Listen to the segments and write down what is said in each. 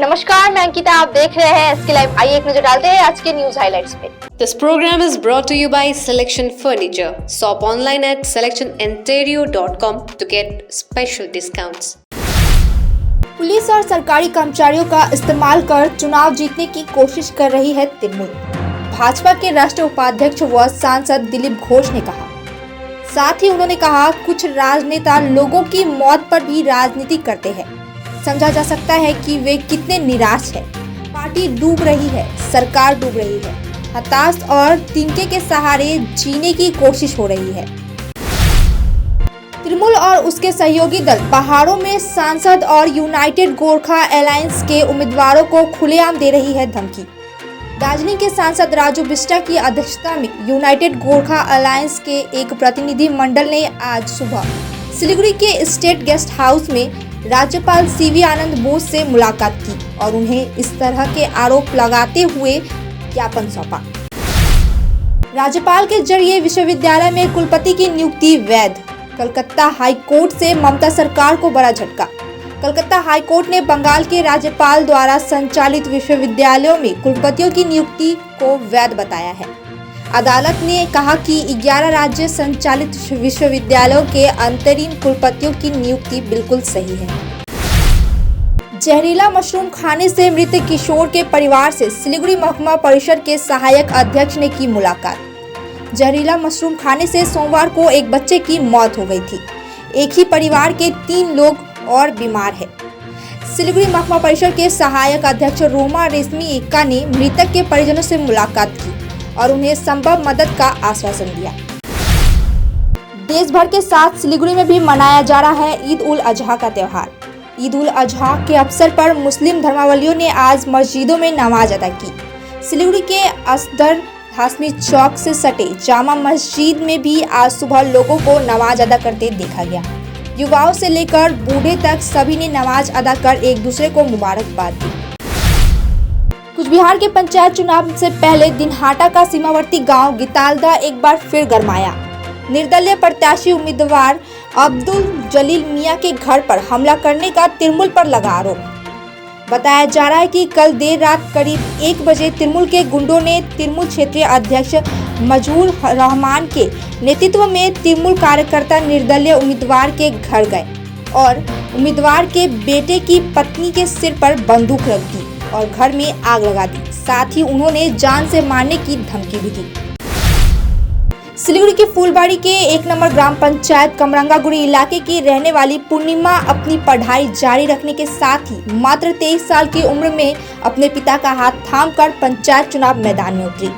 नमस्कार, मैं अंकिता। आप देख रहे हैं एसके लाइव। आइए एक नजर डालते हैं आज के न्यूज हाइलाइट्स पे। This program is brought to you by Selection Furniture. Shop online at selectioninterior.com to get special discounts. Police और सरकारी कर्मचारियों का इस्तेमाल कर चुनाव जीतने की कोशिश कर रही है तृणमूल, भाजपा के राष्ट्रीय उपाध्यक्ष व सांसद दिलीप घोष ने कहा। साथ ही उन्होंने कहा, कुछ राजनेता लोगों की मौत पर भी राजनीति करते हैं। समझा जा सकता है कि वे कितने निराश हैं। पार्टी डूब रही है, सरकार डूब रही है, हताश और तिनके के सहारे जीने की कोशिश हो रही है। तृणमूल और उसके सहयोगी दल पहाड़ों में सांसद और यूनाइटेड गोरखा अलायंस के उम्मीदवारों को खुलेआम दे रही है धमकी। दार्जिलिंग के सांसद राजू बिष्टा की अध्यक्षता में यूनाइटेड गोरखा अलायंस के एक प्रतिनिधि मंडल ने आज सुबह सिलीगुड़ी के स्टेट गेस्ट हाउस में राज्यपाल सीवी आनंद बोस से मुलाकात की और उन्हें इस तरह के आरोप लगाते हुए ज्ञापन सौंपा। राज्यपाल के जरिए विश्वविद्यालय में कुलपति की नियुक्ति वैध। कलकत्ता हाई कोर्ट से ममता सरकार को बड़ा झटका। कलकत्ता हाई कोर्ट ने बंगाल के राज्यपाल द्वारा संचालित विश्वविद्यालयों में कुलपतियों की नियुक्ति को वैध बताया है। अदालत ने कहा कि 11 राज्य संचालित विश्वविद्यालयों के अंतरिम कुलपतियों की नियुक्ति बिल्कुल सही है। जहरीला मशरूम खाने से मृत किशोर के परिवार से सिलीगुड़ी महकुमा परिषद के सहायक अध्यक्ष ने की मुलाकात। जहरीला मशरूम खाने से सोमवार को एक बच्चे की मौत हो गई थी। एक ही परिवार के 3 लोग और बीमार हैं। सिलीगुड़ी महकुमा परिषद के सहायक अध्यक्ष रोमा रेशमी एक्का ने मृतक के परिजनों से मुलाकात की और उन्हें संभव मदद का आश्वासन दिया। देश भर के साथ सिलीगुड़ी में भी मनाया जा रहा है ईद उल अजहा का त्योहार। ईद उल अजहा के अवसर पर मुस्लिम धर्मावलंबियों ने आज मस्जिदों में नमाज अदा की। सिलीगुड़ी के असदर हाशमी चौक से सटे जामा मस्जिद में भी आज सुबह लोगों को नमाज अदा करते देखा गया। युवाओं से लेकर बूढ़े तक सभी ने नमाज अदा कर एक दूसरे को मुबारकबाद दी। कुछ बिहार के पंचायत चुनाव से पहले दिनहाटा का सीमावर्ती गांव गितालदा एक बार फिर गरमाया। निर्दलीय प्रत्याशी उम्मीदवार अब्दुल जलील मियां के घर पर हमला करने का तृणमूल पर लगा आरोप। बताया जा रहा है कि कल देर रात करीब 1 बजे तृणमूल के गुंडों ने तृणमूल क्षेत्रीय अध्यक्ष मजहूर रहमान के नेतृत्व में तृणमूल कार्यकर्ता निर्दलीय उम्मीदवार के घर गए और उम्मीदवार के बेटे की पत्नी के सिर पर बंदूक रख दी और घर में आग लगा दी। साथ ही उन्होंने जान से मारने की धमकी भी दी। सिलीगुड़ी के फूलबाड़ी के 1 नंबर ग्राम पंचायत कमरंगागुड़ी इलाके की रहने वाली पूर्णिमा अपनी पढ़ाई जारी रखने के साथ ही मात्र 23 साल की उम्र में अपने पिता का हाथ थामकर पंचायत चुनाव मैदान में उतरी।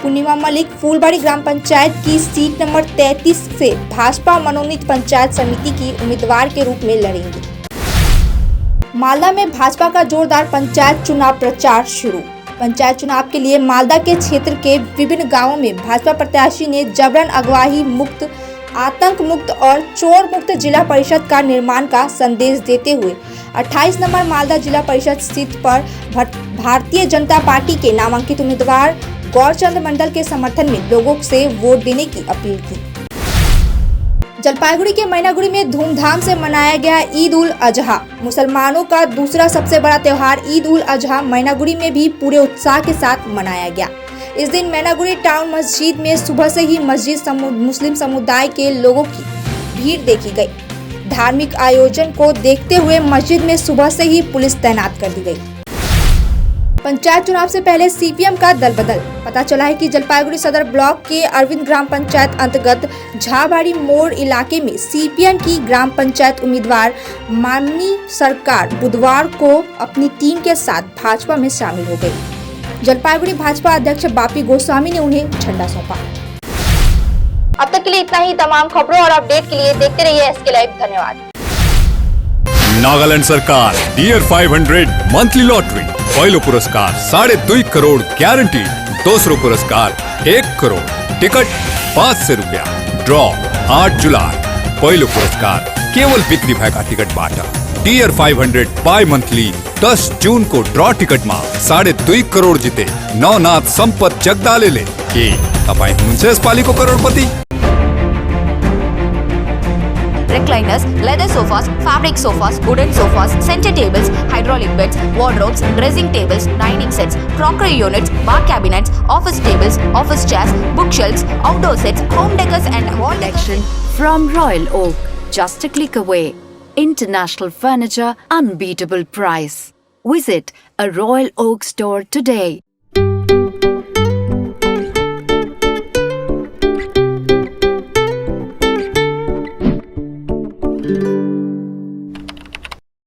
पूर्णिमा मलिक फूलबाड़ी ग्राम पंचायत की सीट नंबर 33 से भाजपा मनोनीत पंचायत समिति की उम्मीदवार के रूप में लड़ेंगी। मालदा में भाजपा का जोरदार पंचायत चुनाव प्रचार शुरू। पंचायत चुनाव के लिए मालदा के क्षेत्र के विभिन्न गांवों में भाजपा प्रत्याशी ने जबरन अगवाई मुक्त, आतंक मुक्त और चोर मुक्त जिला परिषद का निर्माण का संदेश देते हुए 28 नंबर मालदा जिला परिषद सीट पर भारतीय जनता पार्टी के नामांकित उम्मीदवार गौरचंद मंडल के समर्थन में लोगों से वोट देने की अपील की। जलपाईगुड़ी के मैनागुड़ी में धूमधाम से मनाया गया ईद उल अजहा। मुसलमानों का दूसरा सबसे बड़ा त्योहार ईद उल अजहा मैनागुड़ी में भी पूरे उत्साह के साथ मनाया गया। इस दिन मैनागुड़ी टाउन मस्जिद में सुबह से ही मुस्लिम समुदाय के लोगों की भीड़ देखी गई। धार्मिक आयोजन को देखते हुए मस्जिद में सुबह से ही पुलिस तैनात कर दी गई। पंचायत चुनाव से पहले सीपीएम का दल बदल। पता चला है कि जलपाईगुड़ी सदर ब्लॉक के अरविंद ग्राम पंचायत अंतर्गत झाबाड़ी मोड़ इलाके में सीपीएम की ग्राम पंचायत उम्मीदवार माननी सरकार बुधवार को अपनी टीम के साथ भाजपा में शामिल हो गई। जलपाईगुड़ी भाजपा अध्यक्ष बापी गोस्वामी ने उन्हें झंडा सौंपा। अब तक के लिए इतना ही। तमाम खबरों और अपडेट के लिए देखते रहिए एसके लाइव। धन्यवाद। नागालैंड सरकार डियर 500 मंथली लॉटरी। पहलो पुरस्कार 2.5 करोड़ गारंटी। दूसरो पुरस्कार 1 करोड़। टिकट 500 रुपया। ड्रॉ 8 जुलाई। पहलो पुरस्कार केवल बिक्री भएका ticket Bata. Dear 500 by monthly 10 जून को ड्रॉ टिकट में 2.5 करोड़ जिते नवनाथ संपत जगदालेले के तपाईं हुनुहुन्छ यसपालिको करोडपति। recliners, leather sofas, fabric sofas, wooden sofas, center tables, hydraulic beds, wardrobes, dressing tables, dining sets, crockery units, bar cabinets, office tables, office chairs, bookshelves, outdoor sets, home decors and wall Collection from Royal Oak, just a click away. International furniture, unbeatable price. Visit a Royal Oak store today.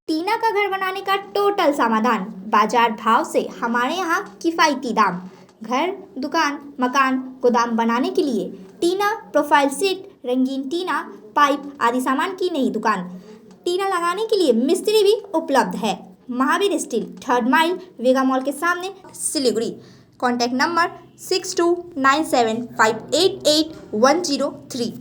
टीना का घर बनाने का total समाधान, बाजार भाव से हमारे यहाँ किफ़ायती दाम। घर, दुकान, मकान, गोदाम बनाने के लिए टीना, प्रोफाइल सीट, रंगीन टीना, पाइप आदि सामान की नई दुकान। टीना लगाने के लिए मिस्त्री भी उपलब्ध है। महावीर स्टील, 3rd माइल, वेगा मॉल के सामने, सिलीगुड़ी। Contact number 6297588103।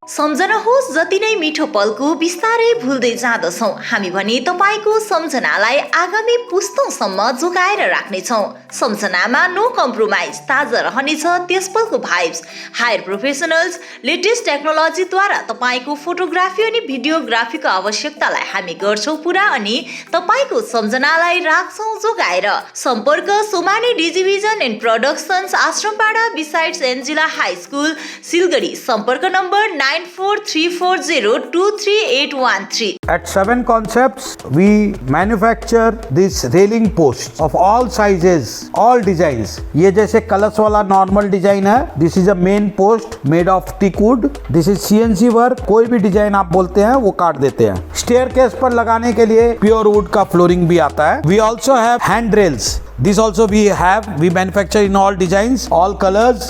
सम्झनुहोस् जति नै मिठो पलको बिस्तारै भुल्दै जाँदछौँ हामी भने तपाईँको सम्झनालाई आगामी पुस्तौँसम्म जोगाएर राख्नेछौँ। सम्झनामा नो कम्प्रोमाइज, ताजा रहनेछ त्यस पलको भाइब्स। हायर प्रोफेसनल्स, लेटेस्ट टेक्नोलोजीद्वारा तपाईँको फोटोग्राफी अनि भिडियोग्राफीको आवश्यकतालाई हामी गर्छौँ पुरा अनि तपाईँको सम्झनालाई राख्छौँ जोगाएर। सम्पर्क Somani digivision and productions, Ashrampara besides Angela high school, Siliguri. सम्पर्क number 9434023813। At 7 Concepts, we manufacture this railing posts of all sizes, all designs. ये जैसे कलश वाला नॉर्मल डिजाइन है, this is a main post made of teak wood. This is CNC work, कोई भी design आप बोलते हैं वो काट देते हैं। स्टेयरकेस पर लगाने के लिए प्योर वुड का फ्लोरिंग भी आता है। We also have hand rails. This also we have. We manufacture in all designs, all colors.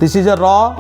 This is a raw.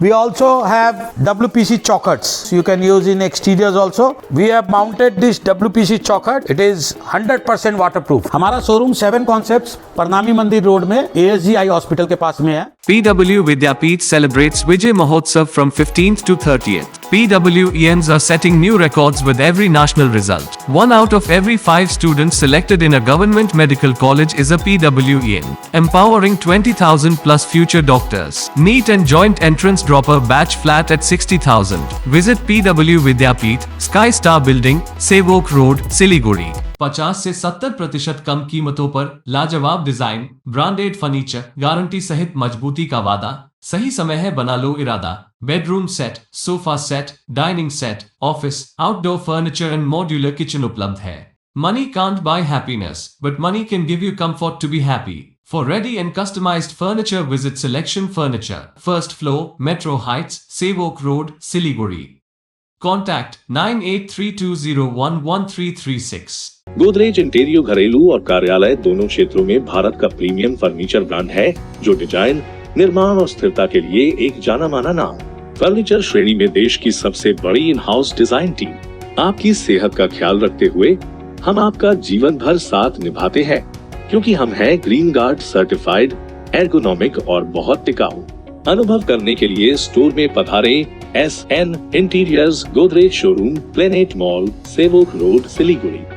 We also have WPC chockhutts. You can use in exteriors also. We have mounted this WPC chockhut. It is 100% waterproof. हमारा showroom 7 Concepts, प्रणामी मंदिर road में, ASG eye hospital के पास में है। PW Vidyapeeth celebrates Vijay Mahotsav from 15th to 30th. PWENs are setting new records with every national result. 1 out of every 5 students selected in a government medical college is a PWEN, empowering 20,000 plus future doctors. NEET and joint entrance dropper batch flat at 60,000. Visit PW Vidyapeeth, Sky Star Building, Sevok Road, Siliguri. 50 से 70% कम कीमतों पर लाजवाब design, branded furniture, guarantee सहित मजबूती का वादा। सही समय है, बना लो इरादा। Bedroom set, sofa set, dining set, office, outdoor furniture and modular kitchen उपलब्ध है। Money can't buy happiness, but money can give you comfort to be happy. For ready and customized furniture, visit Selection Furniture, 1st floor, Metro Heights, Sevok Road, Siliguri. Contact 9832011336. Godrej इंटीरियो घरेलू और कार्यालय दोनों क्षेत्रों में भारत का premium furniture brand है, जो design, निर्माण और स्थिरता के लिए एक जाना माना नाम। फर्नीचर श्रेणी में देश की सबसे बड़ी इन हाउस डिजाइन टीम। आपकी सेहत का ख्याल रखते हुए हम आपका जीवन भर साथ निभाते हैं, क्योंकि हम हैं ग्रीन गार्ड सर्टिफाइड, एर्गोनॉमिक और बहुत टिकाऊ। अनुभव करने के लिए स्टोर में पधारें। SN interiors, Godrej showroom, planet mall, Sevoke road, Siliguri.